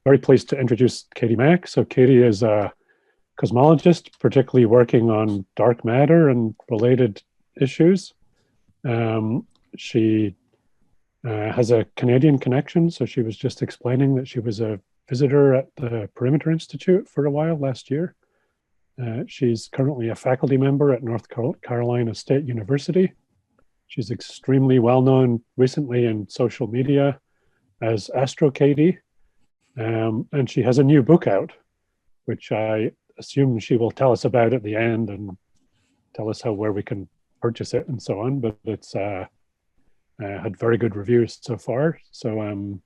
very pleased to introduce Katie Mack. So Katie is a cosmologist, particularly working on dark matter and related issues. She has a Canadian connection, so she was just explaining that she was a visitor at the Perimeter Institute for a while last year. She's currently a faculty member at North Carolina State University. She's extremely well known recently in social media as Astro Katie. And she has a new book out, which I assume she will tell us about at the end and tell us where we can purchase it and so on. But it's had very good reviews so far. So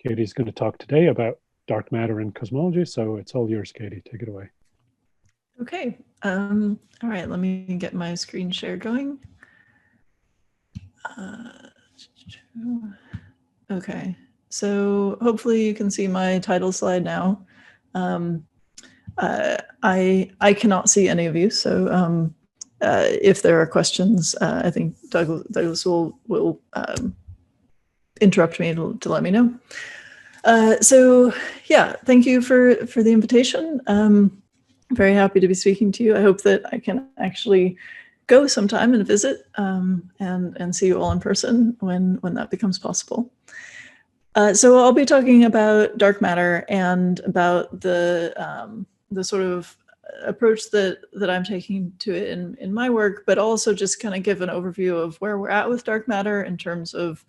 Katie's going to talk today about dark matter and cosmology. So it's all yours, Katie. Take it away. Okay. All right. Let me get my screen share going. Okay. So hopefully you can see my title slide now. I cannot see any of you, so if there are questions, I think Douglas will interrupt me to let me know. So yeah, thank you for the invitation. Very happy to be speaking to you. I hope that I can actually go sometime and visit and see you all in person when that becomes possible. So I'll be talking about dark matter and about the sort of approach that I'm taking to it in my work, but also just kind of give an overview of where we're at with dark matter in terms of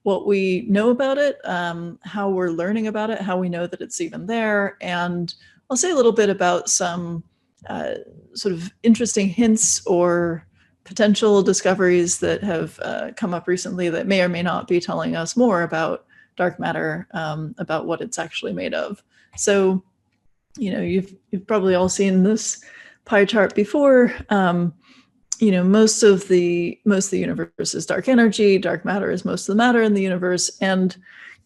what we know about it, how we're learning about it, how we know that it's even there, and I'll say a little bit about some sort of interesting hints or potential discoveries that have come up recently that may or may not be telling us more about dark matter, about what it's actually made of. So, you know, you've probably all seen this pie chart before. You know, most of the universe is dark energy. Dark matter is most of the matter in the universe, and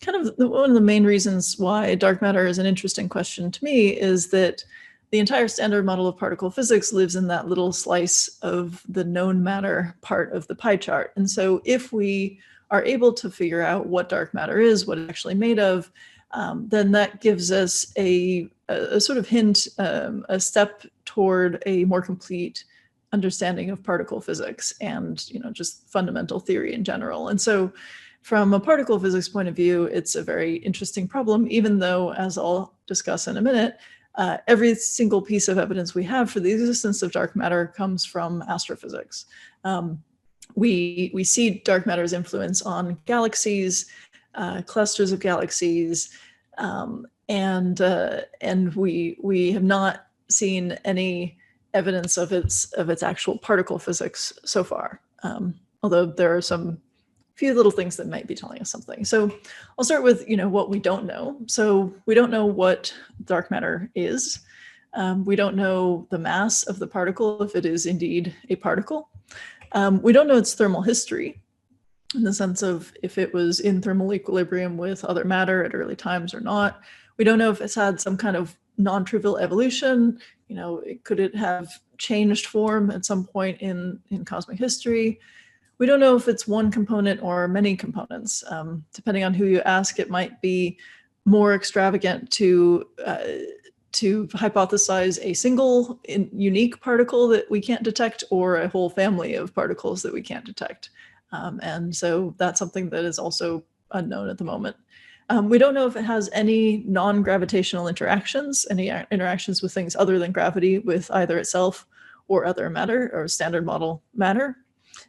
kind of one of the main reasons why dark matter is an interesting question to me is that the entire standard model of particle physics lives in that little slice of the known matter part of the pie chart. And so if we are able to figure out what dark matter is, what it's actually made of, then that gives us a sort of hint, a step toward a more complete understanding of particle physics and, you know, just fundamental theory in general. And so from a particle physics point of view, it's a very interesting problem, even though, as I'll discuss in a minute, every single piece of evidence we have for the existence of dark matter comes from astrophysics. We see dark matter's influence on galaxies, clusters of galaxies, and we have not seen any evidence of its actual particle physics so far. Although there are some few little things that might be telling us something. So I'll start with, you know, what we don't know. So we don't know what dark matter is. We don't know the mass of the particle, if it is indeed a particle. We don't know its thermal history in the sense of if it was in thermal equilibrium with other matter at early times or not. We don't know if it's had some kind of non-trivial evolution. You know, could it have changed form at some point in cosmic history? We don't know if it's one component or many components. Depending on who you ask, it might be more extravagant to hypothesize a single unique particle that we can't detect or a whole family of particles that we can't detect. And so that's something that is also unknown at the moment. We don't know if it has any non-gravitational interactions, any interactions with things other than gravity with either itself or other matter or standard model matter.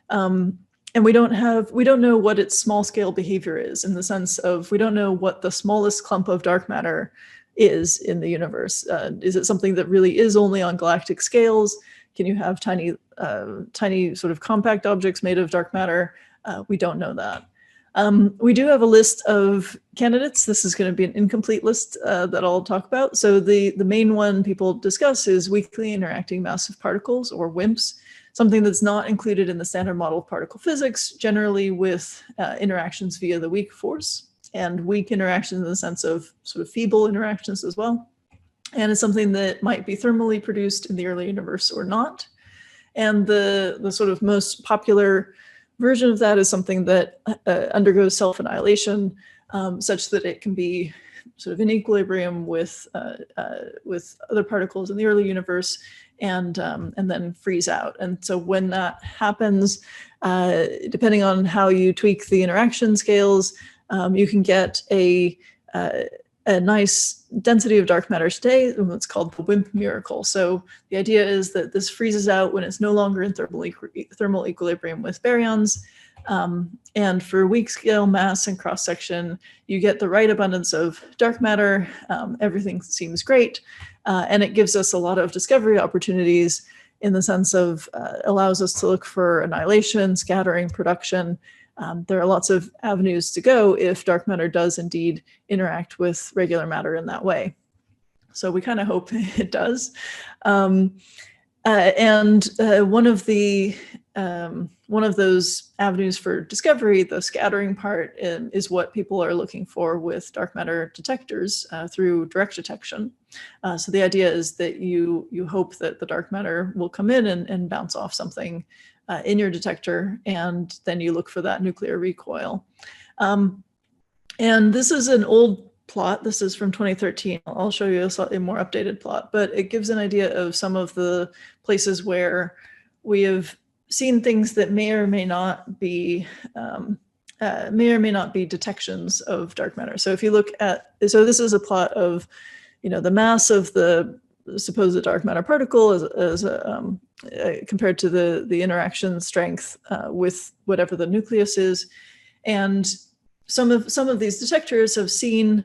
And we don't know what its small scale behavior is, in the sense of we don't know what the smallest clump of dark matter is in the universe. Is it something that really is only on galactic scales? Can you have tiny sort of compact objects made of dark matter? We don't know that. We do have a list of candidates. This is going to be an incomplete list that I'll talk about. So the main one people discuss is weakly interacting massive particles, or WIMPs, something that's not included in the standard model of particle physics, generally with interactions via the weak force, and weak interactions in the sense of sort of feeble interactions as well. And it's something that might be thermally produced in the early universe or not. And the sort of most popular version of that is something that undergoes self-annihilation, such that it can be sort of in equilibrium with other particles in the early universe, and then freeze out. And so when that happens, depending on how you tweak the interaction scales, you can get a nice density of dark matter state, what's called the WIMP miracle. So the idea is that this freezes out when it's no longer in thermal equilibrium with baryons. And for weak scale mass and cross section, you get the right abundance of dark matter. Everything seems great. And it gives us a lot of discovery opportunities in the sense of allows us to look for annihilation, scattering, production. There are lots of avenues to go if dark matter does indeed interact with regular matter in that way. So we kind of hope it does. And one of those avenues for discovery, the scattering part, is what people are looking for with dark matter detectors through direct detection. So the idea is that you hope that the dark matter will come in and bounce off something in your detector, and then you look for that nuclear recoil. And this is an old plot. This is from 2013. I'll show you a slightly more updated plot, but it gives an idea of some of the places where we have seen things that may or may not be detections of dark matter. So if you look at, so this is a plot of, the mass of the supposed dark matter particle as compared to the interaction strength with whatever the nucleus is, and some of these detectors have seen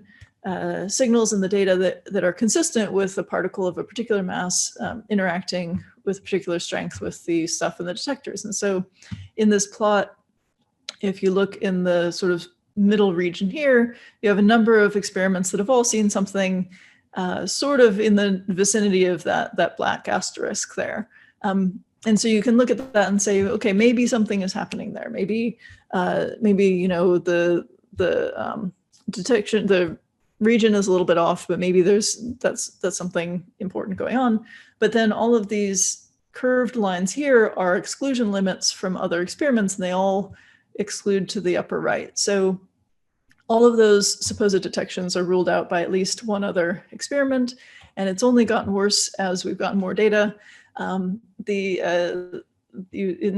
signals in the data that are consistent with a particle of a particular mass interacting with particular strength with the stuff in the detectors. And so in this plot, if you look in the sort of middle region here, you have a number of experiments that have all seen something sort of in the vicinity of that black asterisk there. And so you can look at that and say, okay, maybe something is happening there. Maybe the detection, the region is a little bit off, but maybe that's something important going on. But then all of these curved lines here are exclusion limits from other experiments, and they all exclude to the upper right. So all of those supposed detections are ruled out by at least one other experiment, and it's only gotten worse as we've gotten more data. In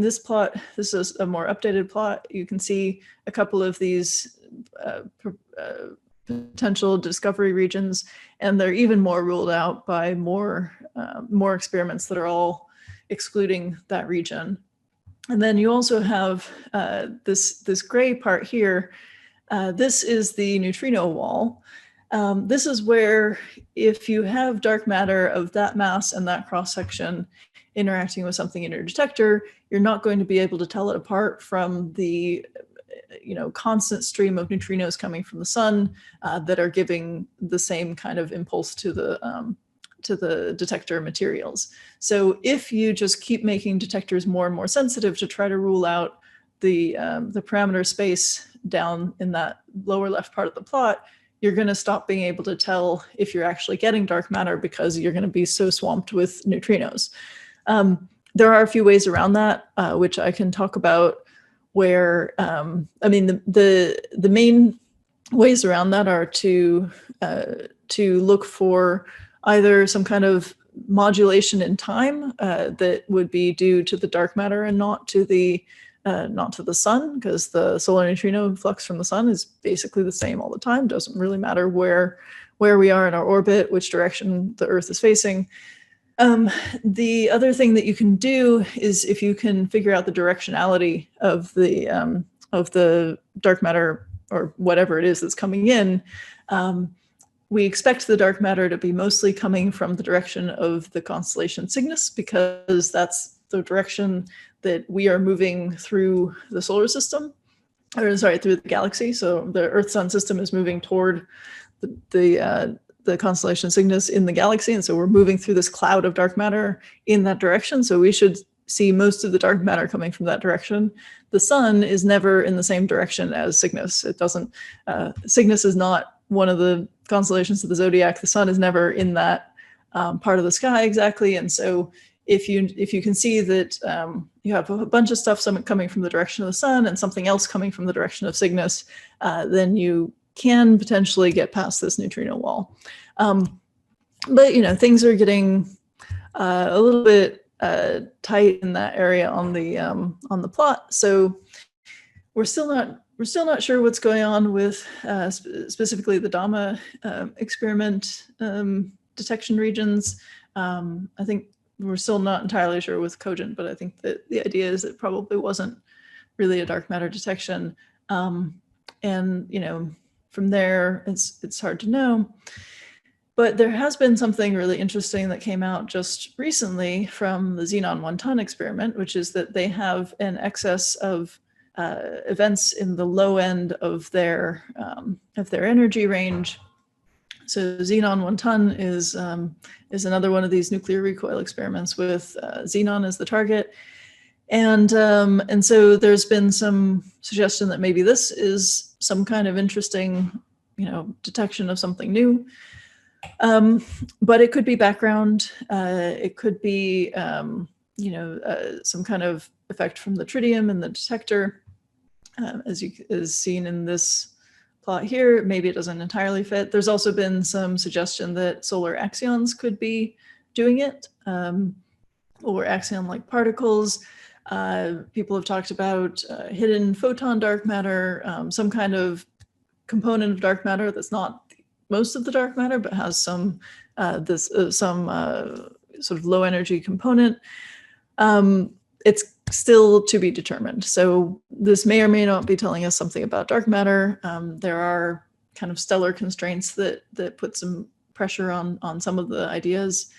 this plot, this is a more updated plot. You can see a couple of these potential discovery regions, and they're even more ruled out by more experiments that are all excluding that region. And then you also have this gray part here. This is the neutrino wall. This is where, if you have dark matter of that mass and that cross-section interacting with something in your detector, you're not going to be able to tell it apart from the constant stream of neutrinos coming from the sun that are giving the same kind of impulse to the detector materials. So if you just keep making detectors more and more sensitive to try to rule out the parameter space down in that lower left part of the plot, you're going to stop being able to tell if you're actually getting dark matter because you're going to be so swamped with neutrinos. There are a few ways around that, which I can talk about, where, the main ways around that are to look for either some kind of modulation in time that would be due to the dark matter and not to the sun, because the solar neutrino flux from the sun is basically the same all the time. Doesn't really matter where we are in our orbit, which direction the Earth is facing. The other thing that you can do is, if you can figure out the directionality of the dark matter or whatever it is that's coming in, we expect the dark matter to be mostly coming from the direction of the constellation Cygnus, because that's the direction that we are moving through the solar system, or sorry, through the galaxy. So the Earth-Sun system is moving toward the constellation Cygnus in the galaxy, and so we're moving through this cloud of dark matter in that direction. So we should see most of the dark matter coming from that direction. The sun is never in the same direction as Cygnus. It doesn't. Cygnus is not one of the constellations of the zodiac. The sun is never in that part of the sky exactly, and so if you can see that you have a bunch of stuff coming from the direction of the sun and something else coming from the direction of Cygnus, then you can potentially get past this neutrino wall. But, you know, things are getting a little bit tight in that area on the plot. So we're still not sure what's going on with specifically the Dama experiment detection regions. I think we're still not entirely sure with Cogent, but I think that the idea is it probably wasn't really a dark matter detection. And, you know, from there, it's hard to know. But there has been something really interesting that came out just recently from the Xenon 1 ton experiment, which is that they have an excess of events in the low end of their energy range. So Xenon 1 ton is another one of these nuclear recoil experiments with xenon as the target. And so there's been some suggestion that maybe this is some kind of interesting, you know, detection of something new. But it could be background. It could be, you know, some kind of effect from the tritium in the detector, as seen in this plot here. Maybe it doesn't entirely fit. There's also been some suggestion that solar axions could be doing it, or axion-like particles. People have talked about hidden photon dark matter, some kind of component of dark matter that's not most of the dark matter, but has some sort of low energy component. It's still to be determined. So this may or may not be telling us something about dark matter. There are kind of stellar constraints that put some pressure on some of the ideas.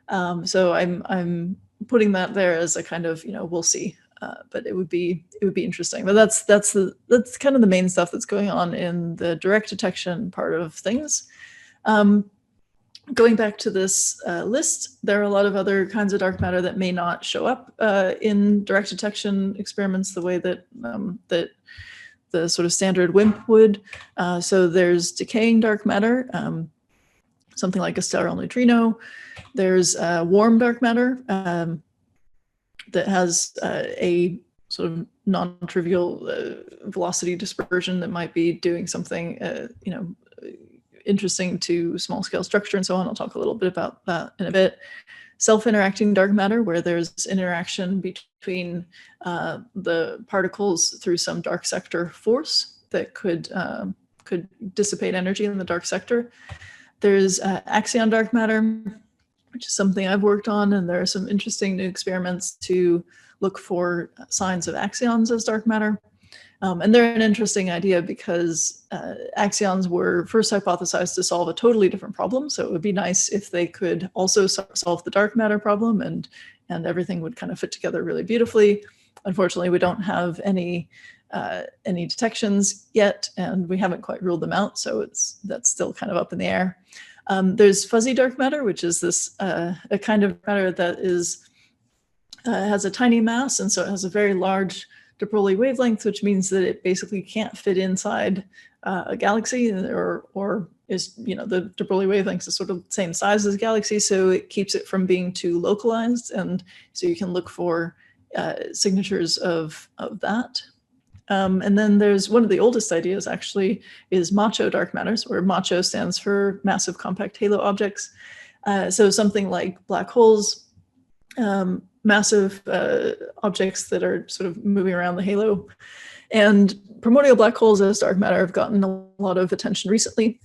So I'm putting that there as a kind of, you know, we'll see. But it would be interesting. But that's kind of the main stuff that's going on in the direct detection part of things. Going back to this list, there are a lot of other kinds of dark matter that may not show up in direct detection experiments the way that that the sort of standard WIMP would. So there's decaying dark matter, something like a stellar neutrino. There's warm dark matter that has a sort of non-trivial velocity dispersion that might be doing something, you know, interesting to small-scale structure and so on. I'll talk a little bit about that in a bit. Self-interacting dark matter, where there's interaction between the particles through some dark sector force that could dissipate energy in the dark sector. There's axion dark matter, which is something I've worked on, and there are some interesting new experiments to look for signs of axions as dark matter. And they're an interesting idea because axions were first hypothesized to solve a totally different problem. So it would be nice if they could also solve the dark matter problem, and everything would kind of fit together really beautifully. Unfortunately, we don't have any detections yet, and we haven't quite ruled them out. So that's still kind of up in the air. There's fuzzy dark matter, which is this a kind of matter that is has a tiny mass, and so it has a very large de Broglie wavelength, which means that it basically can't fit inside a galaxy, or is, you know, the de Broglie wavelength is sort of the same size as a galaxy, so it keeps it from being too localized, and so you can look for signatures of that. And then there's one of the oldest ideas, actually, is macho dark matters, where macho stands for massive compact halo objects. So something like black holes, massive objects that are sort of moving around the halo. And primordial black holes as dark matter have gotten a lot of attention recently.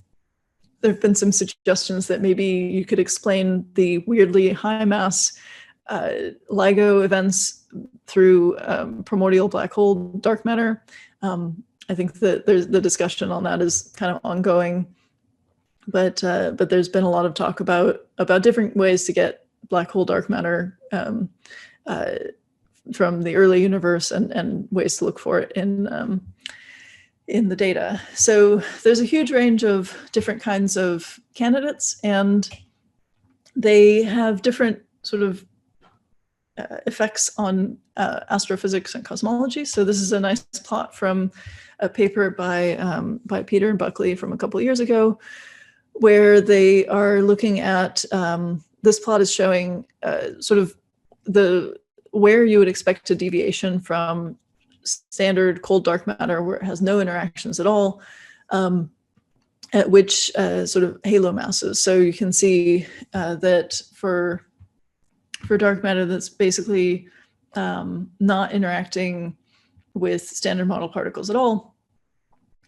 There have been some suggestions that maybe you could explain the weirdly high mass LIGO events through primordial black hole dark matter. I think that the discussion on that is kind of ongoing, but there's been a lot of talk about different ways to get black hole dark matter from the early universe, and ways to look for it in the data. So there's a huge range of different kinds of candidates, and they have different sort of effects on astrophysics and cosmology. So this is a nice plot from a paper by Peter and Buckley from a couple of years ago, where they are looking at, this plot is showing sort of where you would expect a deviation from standard cold dark matter, where it has no interactions at all, at which sort of halo masses. So you can see that for dark matter that's basically not interacting with standard model particles at all,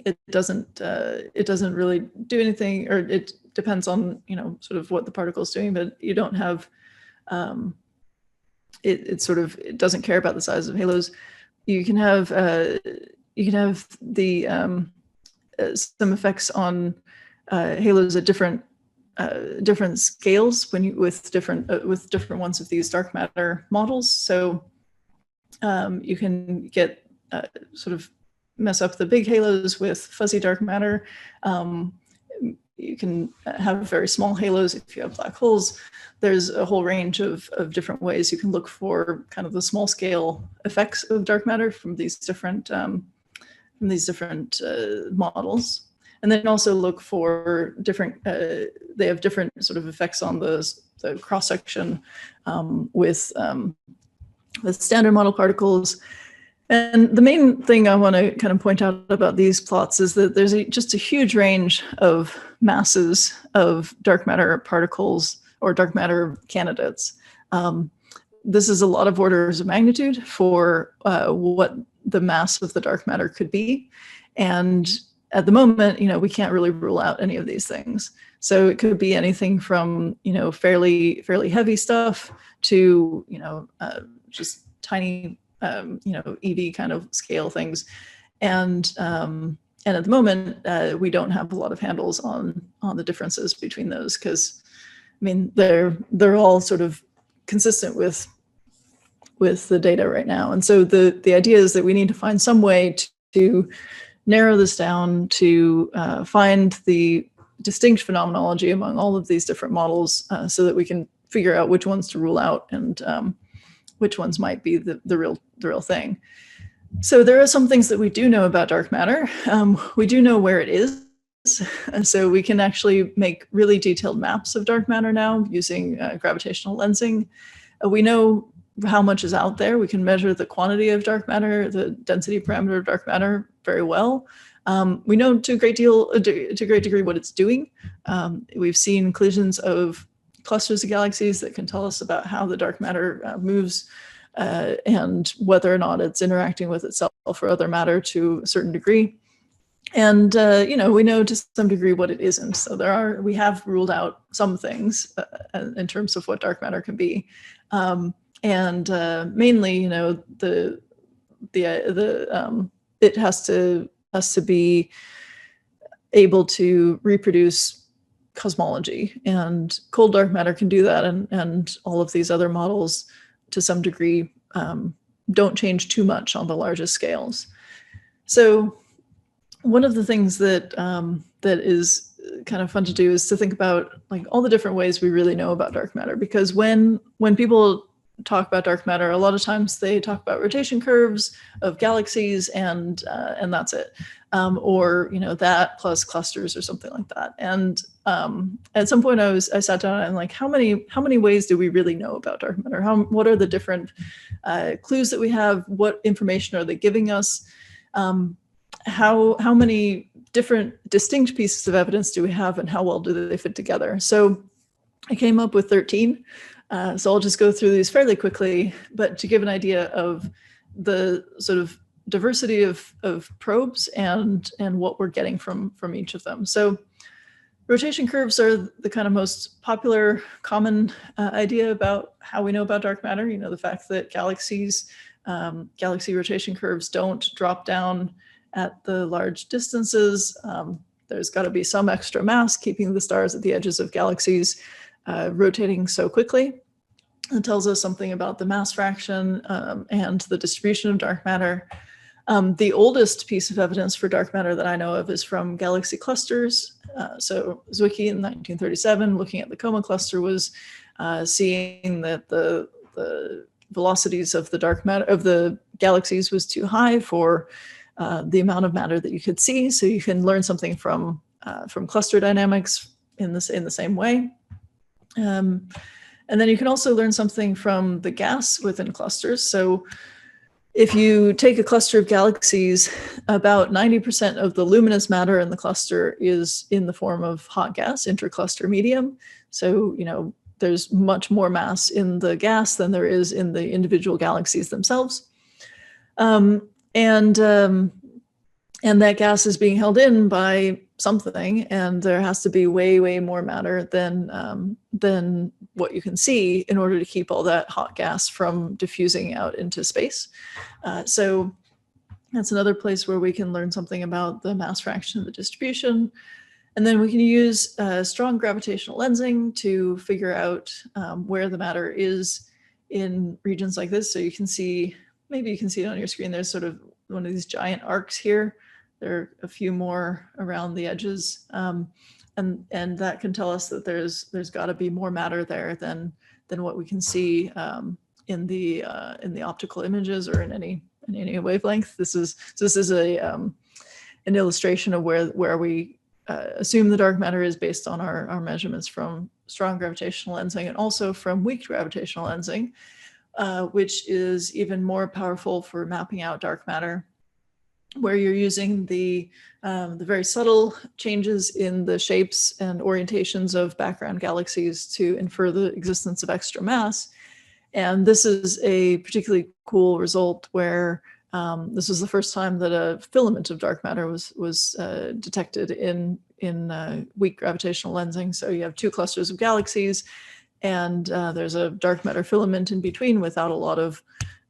it doesn't really do anything, or it depends on, you know, sort of what the particle is doing, but you don't have it doesn't care about the size of halos. You can have the some effects on halos at different scales with different ones of these dark matter models. So you can get sort of mess up the big halos with fuzzy dark matter. You can have very small halos if you have black holes. There's a whole range of different ways you can look for kind of the small scale effects of dark matter from these different models. And then also look for different, they have different sort of effects on the cross section with standard model particles. And the main thing I want to kind of point out about these plots is that there's just a huge range of masses of dark matter particles or dark matter candidates. This is a lot of orders of magnitude for what the mass of the dark matter could be. And at the moment, you know, we can't really rule out any of these things. So it could be anything from, you know, fairly heavy stuff to, you know, just tiny, you know, EV kind of scale things. And at the moment, we don't have a lot of handles on the differences between those, because, I mean, they're all sort of consistent with the data right now. And so the idea is that we need to find some way to narrow this down to find the distinct phenomenology among all of these different models, so that we can figure out which ones to rule out and which ones might be the real thing. So there are some things that we do know about dark matter. We do know where it is. And so we can actually make really detailed maps of dark matter now using gravitational lensing. We know how much is out there. We can measure the quantity of dark matter, the density parameter of dark matter very well. We know to a great degree what it's doing. We've seen collisions of clusters of galaxies that can tell us about how the dark matter moves and whether or not it's interacting with itself or other matter to a certain degree. And you know, we know to some degree what it isn't. So we have ruled out some things in terms of what dark matter can be. And mainly, you know, it has to be able to reproduce cosmology, and cold dark matter can do that, and all of these other models to some degree don't change too much on the largest scales. So one of the things that that is kind of fun to do is to think about like all the different ways we really know about dark matter, because when people talk about dark matter, a lot of times they talk about rotation curves of galaxies and that's it, or you know, that plus clusters or something like that. And at some point I sat down and like, how many ways do we really know about dark matter? What are the different clues that we have? What information are they giving us? How many different distinct pieces of evidence do we have, and how well do they fit together? So I came up with 13. So I'll just go through these fairly quickly, but to give an idea of the sort of diversity of probes and what we're getting from each of them. So rotation curves are the kind of most popular, common idea about how we know about dark matter. You know, the fact that galaxy rotation curves don't drop down at the large distances. There's got to be some extra mass keeping the stars at the edges of galaxies rotating so quickly. It tells us something about the mass fraction and the distribution of dark matter. The oldest piece of evidence for dark matter that I know of is from galaxy clusters. So Zwicky in 1937, looking at the Coma cluster, was seeing that the velocities of the dark matter of the galaxies was too high for the amount of matter that you could see. So you can learn something from cluster dynamics in the same way. And then you can also learn something from the gas within clusters. So if you take a cluster of galaxies, about 90% of the luminous matter in the cluster is in the form of hot gas, intercluster medium. So, there's much more mass in the gas than there is in the individual galaxies themselves. And that gas is being held in by something, and there has to be way, way more matter than what you can see in order to keep all that hot gas from diffusing out into space. So that's another place where we can learn something about the mass fraction of the distribution. And then we can use strong gravitational lensing to figure out where the matter is in regions like this. So you can see, maybe you can see it on your screen, there's sort of one of these giant arcs here. There are a few more around the edges. And that can tell us that there's got to be more matter there than what we can see in the optical images or in any wavelength. This is an illustration of where we assume the dark matter is based on our measurements from strong gravitational lensing and also from weak gravitational lensing, which is even more powerful for mapping out dark matter, where you're using the very subtle changes in the shapes and orientations of background galaxies to infer the existence of extra mass. And this is a particularly cool result where this was the first time that a filament of dark matter was detected in weak gravitational lensing. So you have two clusters of galaxies, and there's a dark matter filament in between without a lot of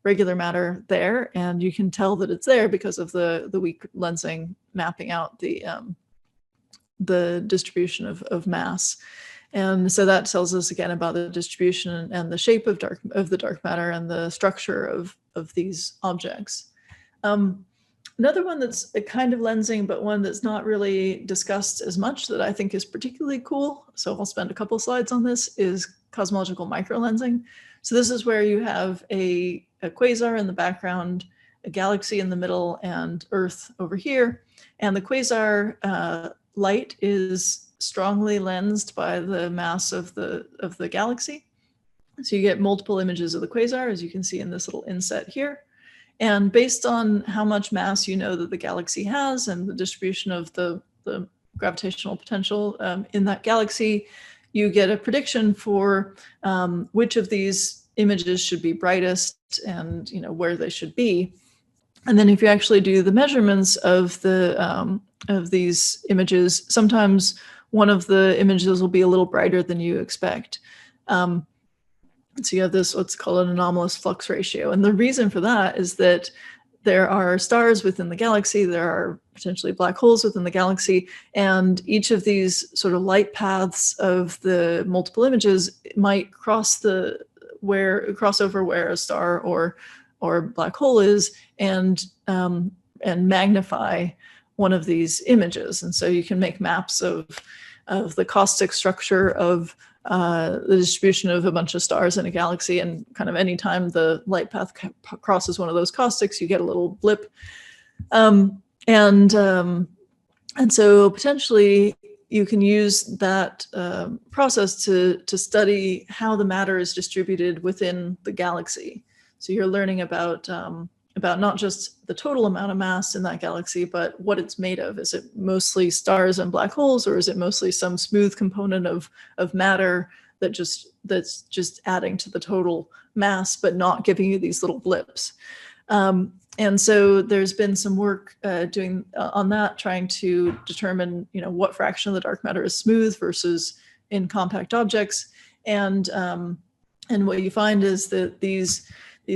regular matter there, and you can tell that it's there because of the weak lensing mapping out the distribution of mass. And so that tells us again about the distribution and the shape of the dark matter and the structure of these objects. Another one that's a kind of lensing, but one that's not really discussed as much that I think is particularly cool, so I'll spend a couple slides on this, is cosmological microlensing. So this is where you have a quasar in the background, a galaxy in the middle, and Earth over here. And the quasar light is strongly lensed by the mass of the galaxy. So you get multiple images of the quasar, as you can see in this little inset here. And based on how much mass you know that the galaxy has and the distribution of the gravitational potential in that galaxy, you get a prediction for which of these images should be brightest and where they should be. And then if you actually do the measurements of these images, sometimes one of the images will be a little brighter than you expect. So you have this, what's called an anomalous flux ratio. And the reason for that is that there are stars within the galaxy, there are potentially black holes within the galaxy, and each of these sort of light paths of the multiple images might cross over where a star or black hole is, and magnify one of these images. And so you can make maps of the caustic structure of the distribution of a bunch of stars in a galaxy, and kind of anytime the light path crosses one of those caustics, you get a little blip. And so potentially you can use that process to study how the matter is distributed within the galaxy. So you're learning about not just the total amount of mass in that galaxy, but what it's made of. Is it mostly stars and black holes, or is it mostly some smooth component of matter that's just adding to the total mass, but not giving you these little blips? And so there's been some work doing on that, trying to determine, what fraction of the dark matter is smooth versus in compact objects. And what you find is that these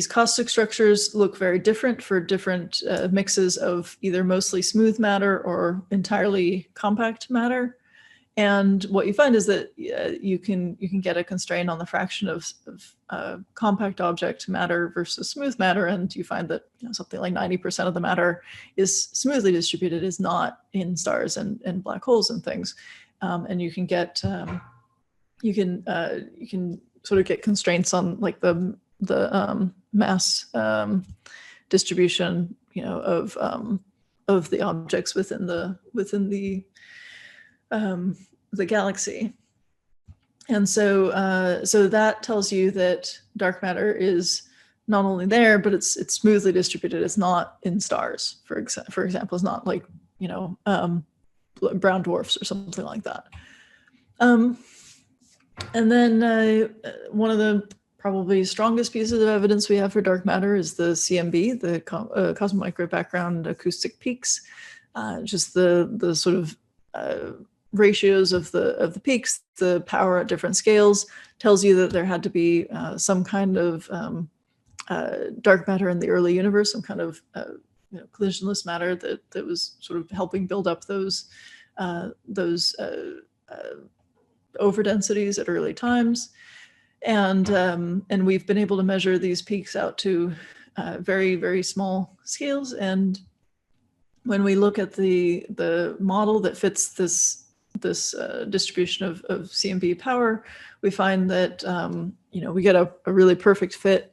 caustic structures look very different for different mixes of either mostly smooth matter or entirely compact matter. And what you find is that you can get a constraint on the fraction of compact object matter versus smooth matter, and you find that something like 90% of the matter is smoothly distributed, is not in stars and black holes and things. And you can get you can sort of get constraints on like the mass distribution, of the objects within the galaxy. And so that tells you that dark matter is not only there, but it's smoothly distributed. It's not in stars, for example. It's not like, you know, brown dwarfs or something like that. And then one of the probably strongest pieces of evidence we have for dark matter is the CMB, the Cosmic Micro Background Acoustic Peaks. Just the sort of ratios of the peaks, the power at different scales tells you that there had to be some kind of dark matter in the early universe, some kind of you know, collisionless matter that was sort of helping build up those overdensities at early times. And we've been able to measure these peaks out to very, very small scales. And when we look at the model that fits this distribution of CMB power, we find that you know, we get a really perfect fit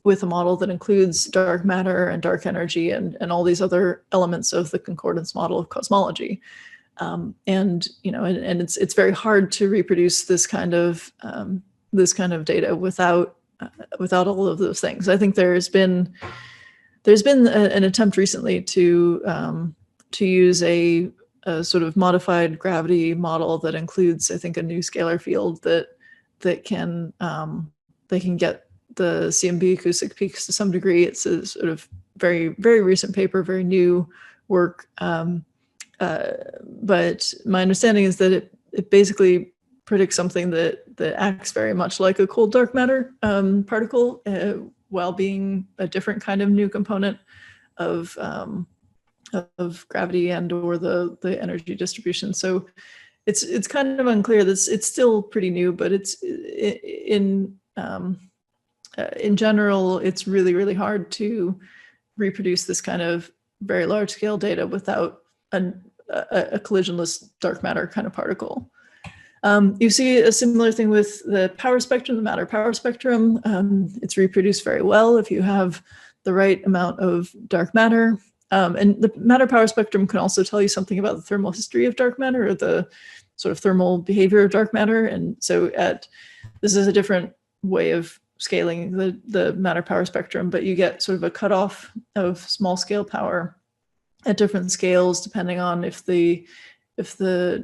with a model that includes dark matter and dark energy and all these other elements of the concordance model of cosmology. And you know, and it's very hard to reproduce this kind of data without all of those things. I think there's been an attempt recently to use a sort of modified gravity model that includes, I think, a new scalar field that can get the CMB acoustic peaks to some degree. It's a sort of very, very recent paper, very new work. But my understanding is that it basically predicts something that acts very much like a cold dark matter particle, while being a different kind of new component of gravity and or the energy distribution. So it's kind of unclear. It's still pretty new, but it's in general, it's really, really hard to reproduce this kind of very large scale data without a collisionless dark matter kind of particle. You see a similar thing with the power spectrum, the matter power spectrum. It's reproduced very well if you have the right amount of dark matter. And the matter power spectrum can also tell you something about the thermal history of dark matter, or the sort of thermal behavior of dark matter. And so this is a different way of scaling the matter power spectrum, but you get sort of a cutoff of small scale power at different scales, depending on if the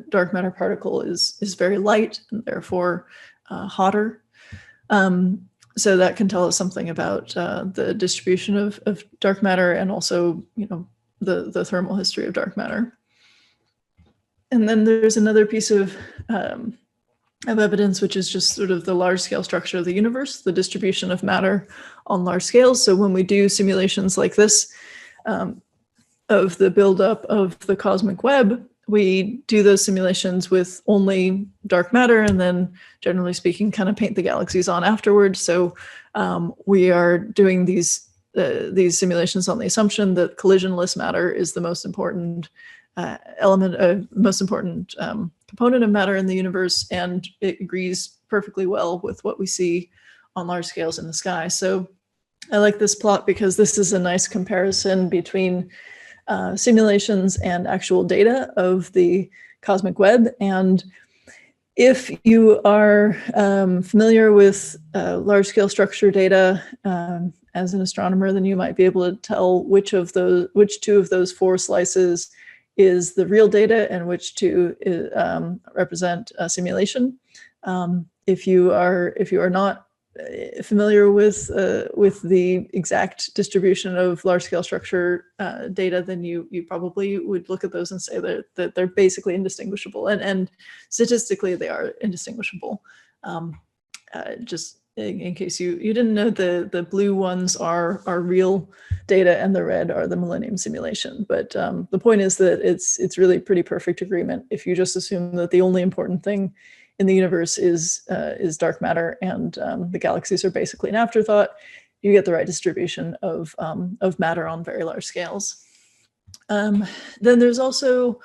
dark matter particle is very light and therefore hotter. So that can tell us something about the distribution of dark matter, and also, you know, the thermal history of dark matter. And then there's another piece of evidence, which is just sort of the large scale structure of the universe, the distribution of matter on large scales. So when we do simulations like this of the buildup of the cosmic web, we do those simulations with only dark matter, and then, generally speaking, kind of paint the galaxies on afterwards. So we are doing these simulations on the assumption that collisionless matter is the most important most important component of matter in the universe, and it agrees perfectly well with what we see on large scales in the sky. So I like this plot because this is a nice comparison between simulations and actual data of the cosmic web. And if you are familiar with large scale structure data as an astronomer, then you might be able to tell which two of those four slices is the real data and which two represent a simulation. If you are not familiar with the exact distribution of large scale structure data, then you probably would look at those and say that they're basically indistinguishable, and statistically they are indistinguishable. Just in case you didn't know, the blue ones are real data and the red are the Millennium simulation. But the point is that it's really pretty perfect agreement if you just assume that the only important thing in the universe is dark matter, and the galaxies are basically an afterthought. You get the right distribution of matter on very large scales. Then there's also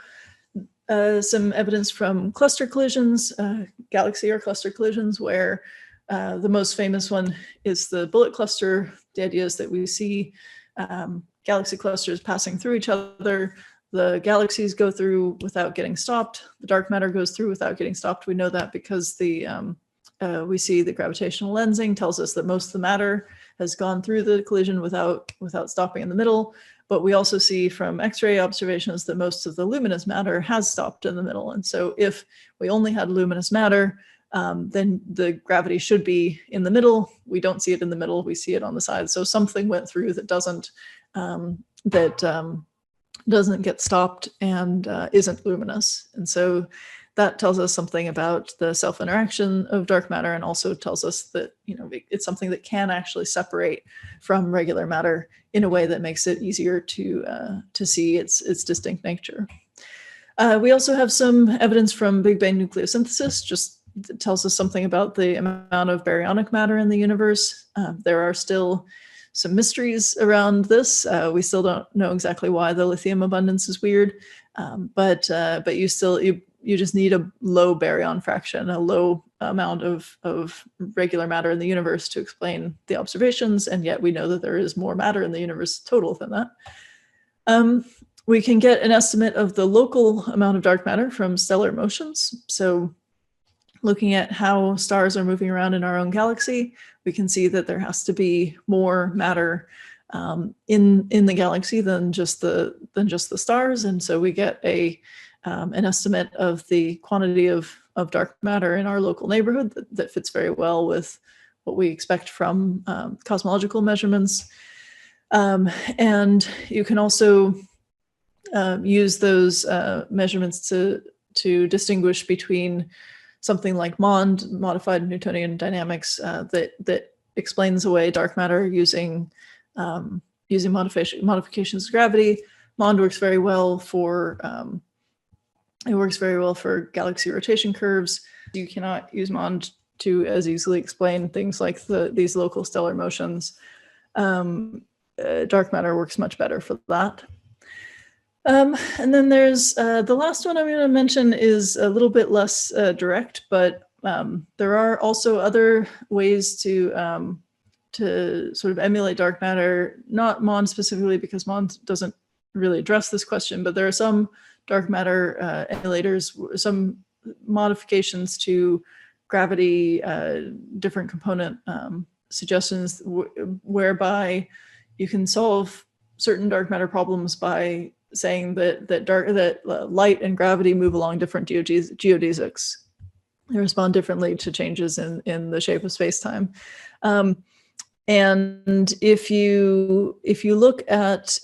some evidence from cluster collisions, galaxy or cluster collisions, where the most famous one is the bullet cluster. The idea is that we see galaxy clusters passing through each other. The galaxies go through without getting stopped. The dark matter goes through without getting stopped. We know that because we see the gravitational lensing tells us that most of the matter has gone through the collision without stopping in the middle. But we also see from X-ray observations that most of the luminous matter has stopped in the middle. And so if we only had luminous matter, then the gravity should be in the middle. We don't see it in the middle, we see it on the side. So something went through that doesn't get stopped and isn't luminous. And so that tells us something about the self-interaction of dark matter, and also tells us that, you know, it's something that can actually separate from regular matter in a way that makes it easier to see its distinct nature. We also have some evidence from Big Bang nucleosynthesis, just tells us something about the amount of baryonic matter in the universe. There are still some mysteries around this. We still don't know exactly why the lithium abundance is weird, but you just need a low baryon fraction, a low amount of regular matter in the universe to explain the observations, and yet we know that there is more matter in the universe total than that. We can get an estimate of the local amount of dark matter from stellar motions. So looking at how stars are moving around in our own galaxy, we can see that there has to be more matter in the galaxy than just the stars, and so we get an estimate of the quantity of dark matter in our local neighborhood that fits very well with what we expect from cosmological measurements. And you can also use those measurements to distinguish between something like MOND, modified Newtonian dynamics, that explains away dark matter using modifications of gravity. MOND works very well for galaxy rotation curves. You cannot use MOND to as easily explain things like these local stellar motions. Dark matter works much better for that. And then there's the last one I'm going to mention is a little bit less direct, but there are also other ways to sort of emulate dark matter, not MOND specifically, because MOND doesn't really address this question, but there are some dark matter emulators, some modifications to gravity, different component suggestions, whereby you can solve certain dark matter problems by saying that light and gravity move along different geodesics. They respond differently to changes in the shape of space-time. And if you look at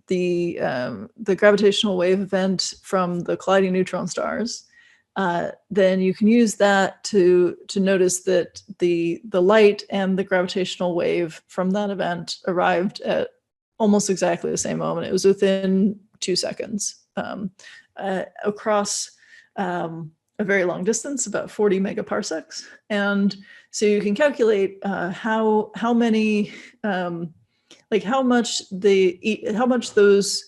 the gravitational wave event from the colliding neutron stars, then you can use that to notice that the light and the gravitational wave from that event arrived at almost exactly the same moment. It was within 2 seconds across a very long distance, about 40 megaparsecs. And so you can calculate how many, like how much those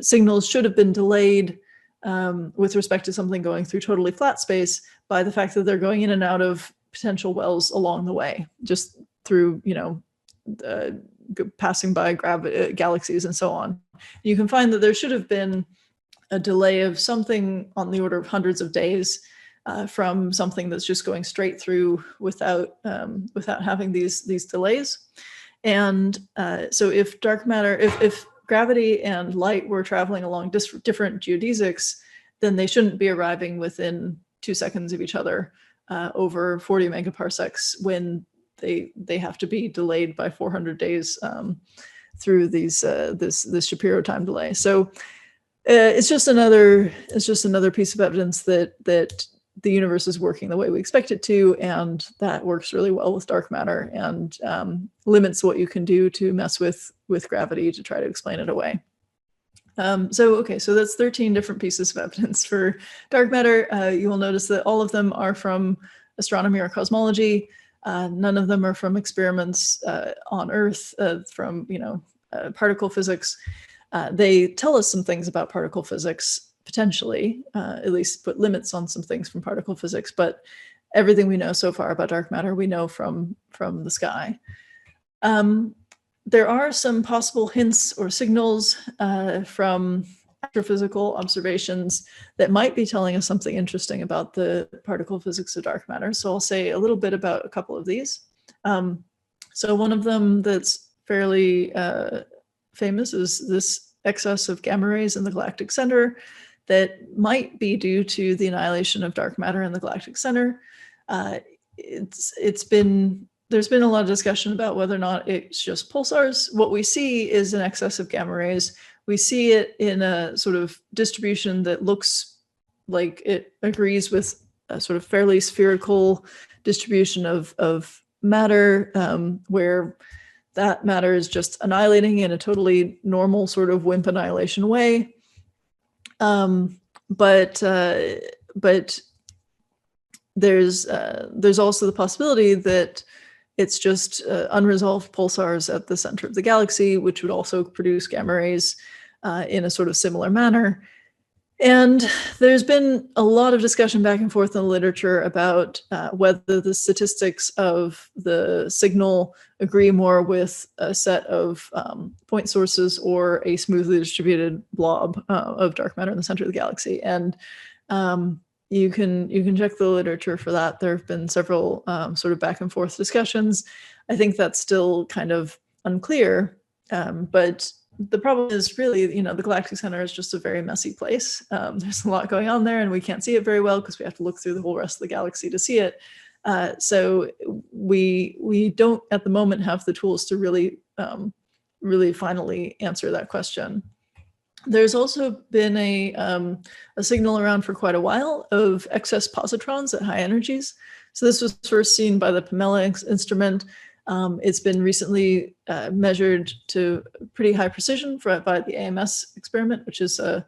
signals should have been delayed with respect to something going through totally flat space by the fact that they're going in and out of potential wells along the way, just through, passing by galaxies and so on. You can find that there should have been a delay of something on the order of hundreds of days from something that's just going straight through without having these delays. And so if dark matter, if gravity and light were traveling along different geodesics, then they shouldn't be arriving within 2 seconds of each other over 40 megaparsecs when they have to be delayed by 400 days through this Shapiro time delay. So it's just another piece of evidence that the universe is working the way we expect it to, and that works really well with dark matter and limits what you can do to mess with gravity to try to explain it away. So that's 13 different pieces of evidence for dark matter. You will notice that all of them are from astronomy or cosmology. None of them are from experiments on Earth, from particle physics. They tell us some things about particle physics, potentially, at least put limits on some things from particle physics, but everything we know so far about dark matter, we know from the sky. There are some possible hints or signals from astrophysical observations that might be telling us something interesting about the particle physics of dark matter. So I'll say a little bit about a couple of these. So one of them that's fairly famous is this excess of gamma rays in the galactic center that might be due to the annihilation of dark matter in the galactic center. There's been a lot of discussion about whether or not it's just pulsars. What we see is an excess of gamma rays. We see it in a sort of distribution that looks like it agrees with a sort of fairly spherical distribution of matter, where that matter is just annihilating in a totally normal sort of WIMP annihilation way. But there's also the possibility that it's just unresolved pulsars at the center of the galaxy, which would also produce gamma rays in a sort of similar manner. And there's been a lot of discussion back and forth in the literature about whether the statistics of the signal agree more with a set of point sources or a smoothly distributed blob of dark matter in the center of the galaxy. And you can check the literature for that. There have been several sort of back and forth discussions. I think that's still kind of unclear, but the problem is really, the galactic center is just a very messy place. There's a lot going on there, and we can't see it very well because we have to look through the whole rest of the galaxy to see it. So we don't at the moment have the tools to really finally answer that question. There's also been a signal around for quite a while of excess positrons at high energies. So this was first seen by the Pamela instrument. It's been recently measured to pretty high precision by the AMS experiment, which is a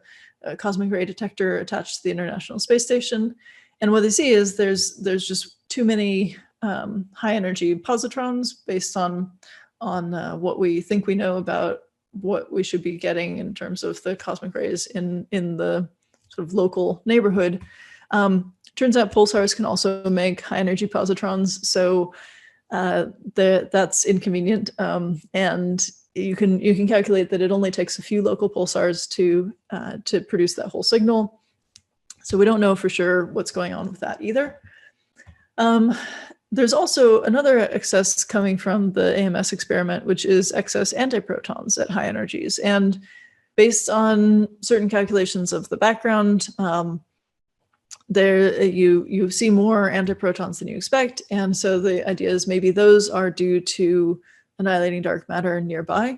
cosmic ray detector attached to the International Space Station. And what they see is there's just too many high energy positrons based on what we think we know about what we should be getting in terms of the cosmic rays in the sort of local neighborhood. Turns out pulsars can also make high energy positrons, so that's inconvenient. And you can calculate that it only takes a few local pulsars to produce that whole signal. So we don't know for sure what's going on with that either. There's also another excess coming from the AMS experiment, which is excess antiprotons at high energies. And based on certain calculations of the background, you see more antiprotons than you expect. And so the idea is maybe those are due to annihilating dark matter nearby.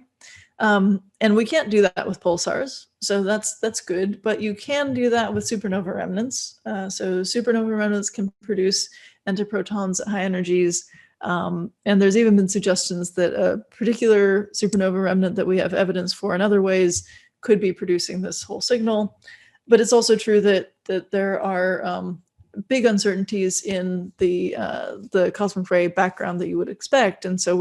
And we can't do that with pulsars, so that's good. But you can do that with supernova remnants. So supernova remnants can produce antiprotons at high energies. And there's even been suggestions that a particular supernova remnant that we have evidence for in other ways could be producing this whole signal. But it's also true that there are big uncertainties in the cosmic ray background that you would expect. And so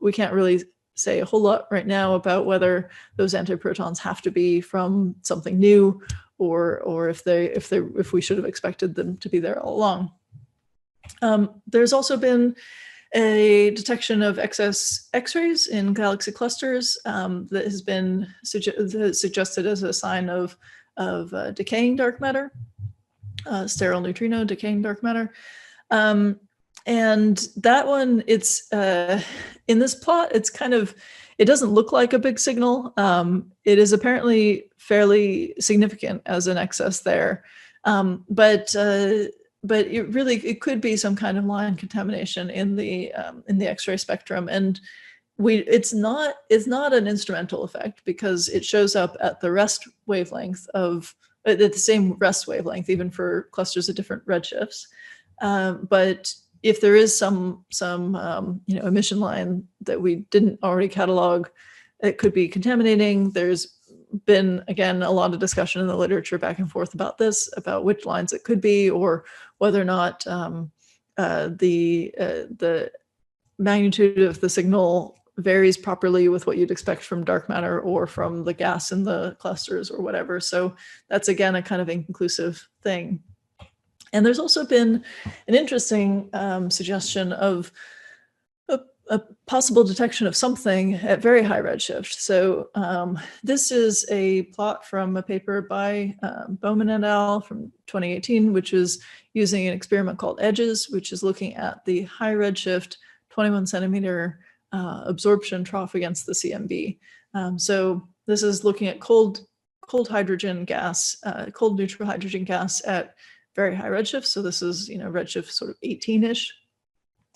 we can't really say a whole lot right now about whether those antiprotons have to be from something new or if we should have expected them to be there all along. There's also been a detection of excess X-rays in galaxy clusters that has been suggested as a sign of decaying dark matter, sterile neutrino decaying dark matter. And that one, it's in this plot, it doesn't look like a big signal. It is apparently fairly significant as an excess there. But it could be some kind of line contamination in the X-ray spectrum, and it's not an instrumental effect because it shows up at the rest wavelength at the same rest wavelength, even for clusters at different redshifts. But if there is some emission line that we didn't already catalog, it could be contaminating. There's been, again, a lot of discussion in the literature back and forth about this, about which lines it could be, or whether or not the magnitude of the signal varies properly with what you'd expect from dark matter or from the gas in the clusters or whatever. So that's, again, a kind of inconclusive thing. And there's also been an interesting suggestion of a possible detection of something at very high redshift. So this is a plot from a paper by Bowman et al. From 2018, which is using an experiment called EDGES, which is looking at the high redshift 21 centimeter absorption trough against the CMB. So this is looking at cold hydrogen gas, cold neutral hydrogen gas at very high redshift. So this is, redshift sort of 18-ish.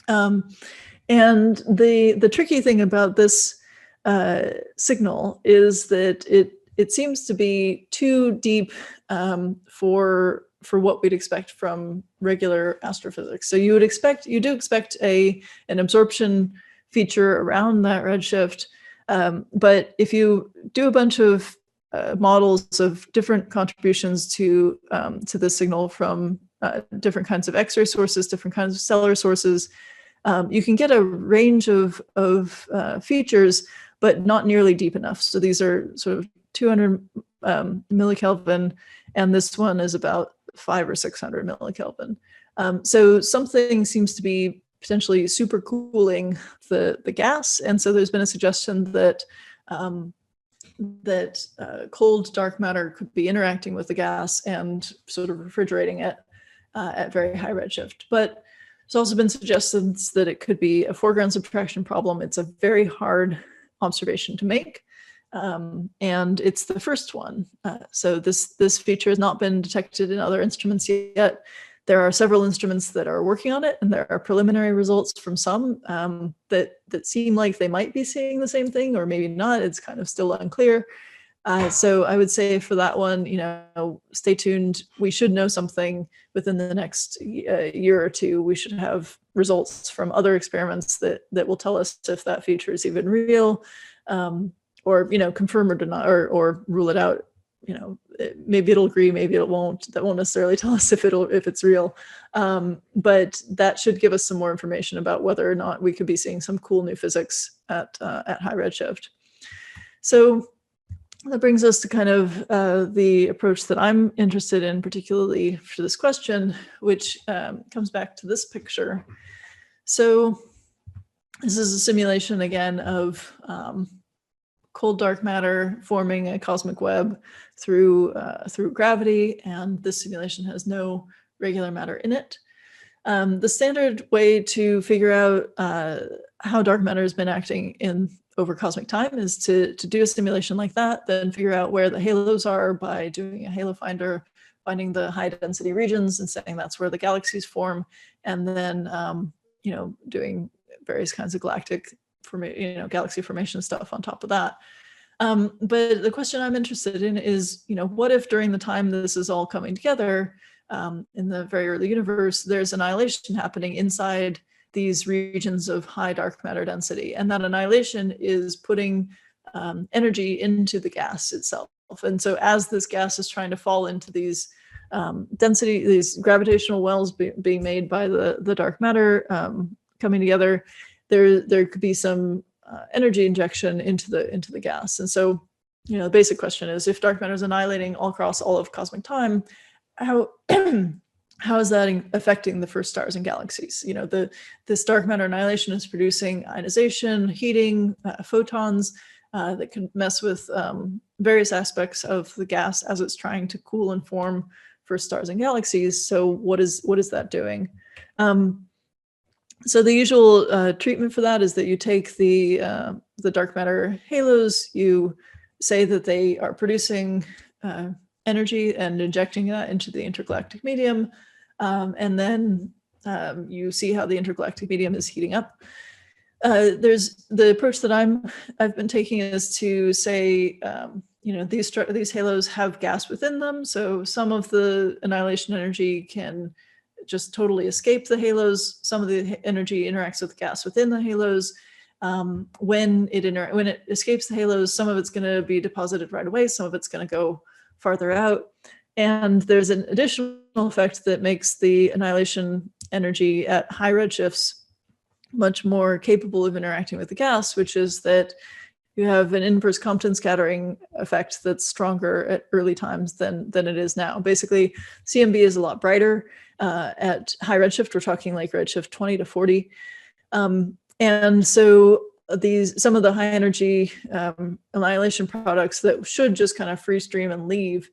And the tricky thing about this signal is that it seems to be too deep for what we'd expect from regular astrophysics. So you do expect an absorption feature around that redshift, but if you do a bunch of models of different contributions to the signal from different kinds of X-ray sources, different kinds of stellar sources, you can get a range of features, but not nearly deep enough. So these are sort of 200 millikelvin, and this one is about 500 or 600 millikelvin. So something seems to be potentially supercooling the gas, and so there's been a suggestion that cold dark matter could be interacting with the gas and sort of refrigerating it at very high redshift. But there's also been suggestions that it could be a foreground subtraction problem. It's a very hard observation to make, and it's the first one. So this feature has not been detected in other instruments yet. There are several instruments that are working on it, and there are preliminary results from some that seem like they might be seeing the same thing, or maybe not. It's kind of still unclear. So I would say for that one, stay tuned. We should know something within the next year or two. We should have results from other experiments that will tell us if that feature is even real, or confirm or deny, or rule it out. Maybe it'll agree, maybe it won't. That won't necessarily tell us if it's real, but that should give us some more information about whether or not we could be seeing some cool new physics at high redshift. So that brings us to kind of the approach that I'm interested in, particularly for this question, which comes back to this picture. So this is a simulation again of cold dark matter forming a cosmic web through gravity, and this simulation has no regular matter in it. The standard way to figure out how dark matter has been acting over cosmic time is to do a simulation like that, then figure out where the halos are by doing a halo finder, finding the high density regions and saying that's where the galaxies form, and then doing various kinds of galaxy formation stuff on top of that. But the question I'm interested in is, what if during the time this is all coming together in the very early universe, there's annihilation happening inside these regions of high dark matter density, and that annihilation is putting energy into the gas itself. And so as this gas is trying to fall into these these gravitational wells being made by the dark matter coming together, there could be some energy injection into the gas. And so, the basic question is, if dark matter is annihilating all across all of cosmic time, how is that affecting the first stars and galaxies? This dark matter annihilation is producing ionization, heating, photons that can mess with various aspects of the gas as it's trying to cool and form first stars and galaxies. So what is that doing? So the usual treatment for that is that you take the dark matter halos, you say that they are producing energy and injecting that into the intergalactic medium, and then you see how the intergalactic medium is heating up. There's the approach that I've been taking is to say, these halos have gas within them, so some of the annihilation energy can just totally escape the halos. Some of the energy interacts with gas within the halos. When it escapes the halos, some of it's going to be deposited right away, some of it's going to go farther out. And there's an additional effect that makes the annihilation energy at high redshifts much more capable of interacting with the gas, which is that you have an inverse Compton scattering effect that's stronger at early times than it is now. Basically, CMB is a lot brighter at high redshift. We're talking like redshift 20 to 40. And so some of the high energy annihilation products that should just kind of free stream and leave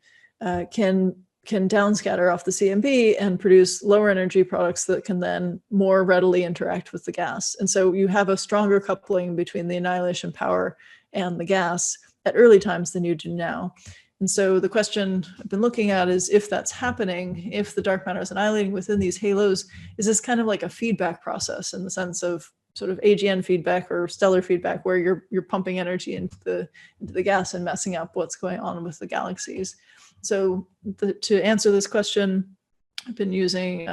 can can downscatter off the CMB and produce lower energy products that can then more readily interact with the gas. And so you have a stronger coupling between the annihilation power and the gas at early times than you do now. And so the question I've been looking at is, if that's happening, if the dark matter is annihilating within these halos, is this kind of like a feedback process in the sense of sort of AGN feedback or stellar feedback, where you're pumping energy into the gas and messing up what's going on with the galaxies? So to answer this question, I've been using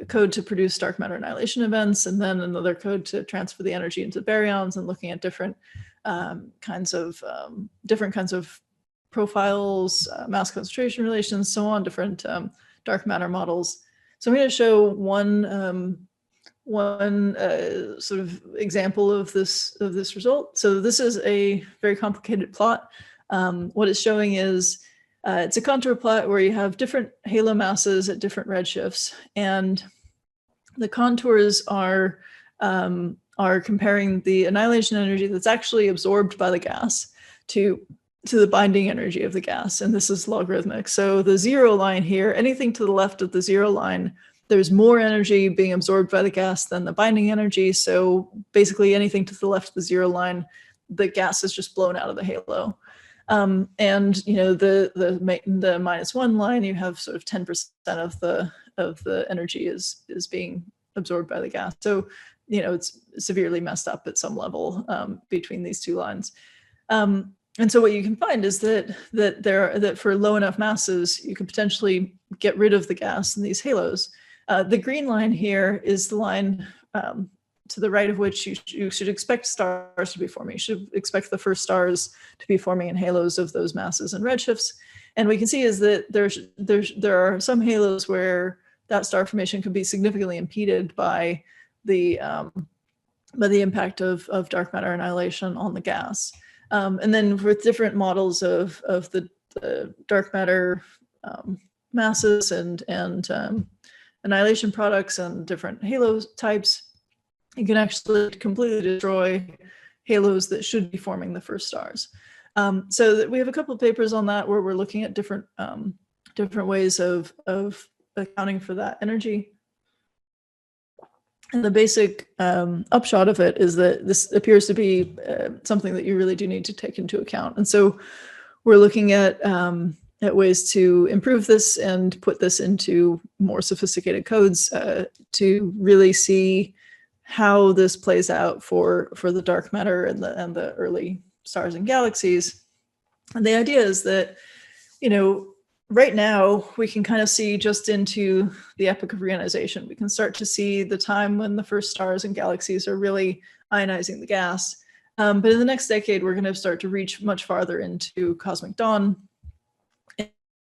code to produce dark matter annihilation events, and then another code to transfer the energy into baryons, and looking at different kinds of profiles, mass concentration relations, so on, different dark matter models. So I'm going to show one sort of example of this result. So this is a very complicated plot. What it's showing is it's a contour plot where you have different halo masses at different redshifts, and the contours are comparing the annihilation energy that's actually absorbed by the gas to the binding energy of the gas, and this is logarithmic. So the 0 line here, anything to the left of the 0 line, there's more energy being absorbed by the gas than the binding energy. So basically anything to the left of the 0 line, the gas is just blown out of the halo. And you know, the -1 line, you have sort of 10% of the energy is being absorbed by the gas. So you know, it's severely messed up at some level between these two lines. And so what you can find is that for low enough masses, you could potentially get rid of the gas in these halos. The green line here is the line to the right of which you should expect stars to be forming. You should expect the first stars to be forming in halos of those masses and redshifts. And we can see is that there are some halos where that star formation could be significantly impeded by the impact of dark matter annihilation on the gas. And then with different models of the dark matter masses and annihilation products and different halo types, you can actually completely destroy halos that should be forming the first stars. So we have a couple of papers on that where we're looking at different ways of accounting for that energy. And the basic upshot of it is that this appears to be something that you really do need to take into account. And so we're looking at ways to improve this and put this into more sophisticated codes to really see how this plays out for the dark matter and the early stars and galaxies. And the idea is that, you know, right now we can kind of see just into the epoch of reionization. We can start to see the time when the first stars and galaxies are really ionizing the gas. But in the next decade, we're going to start to reach much farther into cosmic dawn.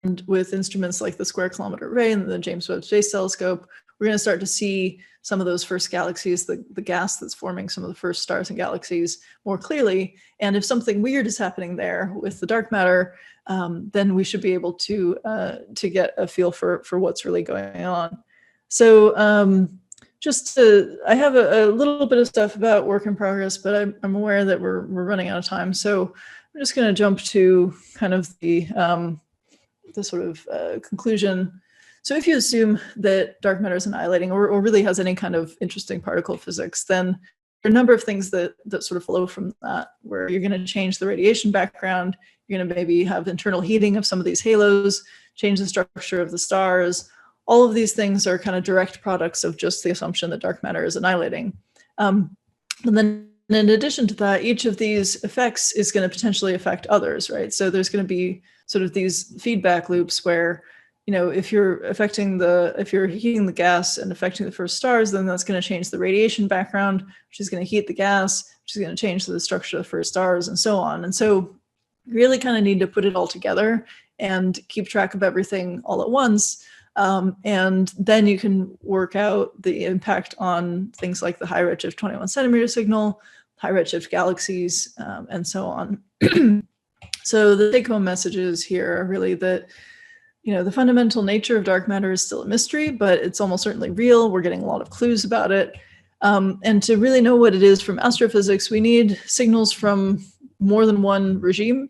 And with instruments like the Square Kilometre Array and the James Webb Space Telescope, we're going to start to see some of those first galaxies, the gas that's forming some of the first stars and galaxies more clearly. And if something weird is happening there with the dark matter, then we should be able to get a feel for what's really going on. So I have a little bit of stuff about work in progress, but I'm aware that we're running out of time. So I'm just going to jump to kind of the sort of conclusion. So if you assume that dark matter is annihilating or really has any kind of interesting particle physics, then there are a number of things that sort of flow from that, where you're going to change the radiation background. You're going to maybe have internal heating of some of these halos, change the structure of the stars. All of these things are kind of direct products of just the assumption that dark matter is annihilating. And then in addition to that, each of these effects is going to potentially affect others, right? So there's going to be sort of these feedback loops where, you know, if you're heating the gas and affecting the first stars, then that's going to change the radiation background, which is going to heat the gas, which is going to change the structure of the first stars, and so on. And so you really kind of need to put it all together and keep track of everything all at once. And then you can work out the impact on things like the high redshift 21 centimeter signal, high redshift galaxies, and so on. So the take-home messages here are really that, you know, the fundamental nature of dark matter is still a mystery, but it's almost certainly real. We're getting a lot of clues about it. And to really know what it is from astrophysics, we need signals from more than one regime,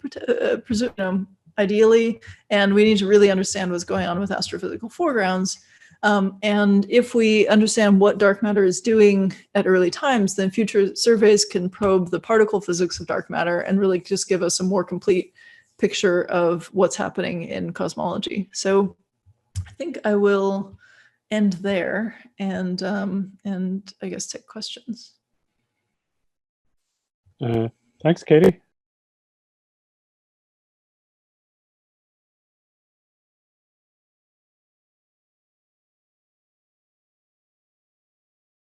ideally, and we need to really understand what's going on with astrophysical foregrounds. And if we understand what dark matter is doing at early times, then future surveys can probe the particle physics of dark matter and really just give us a more complete picture of what's happening in cosmology. So I think I will end there and I guess take questions. Thanks, Katie.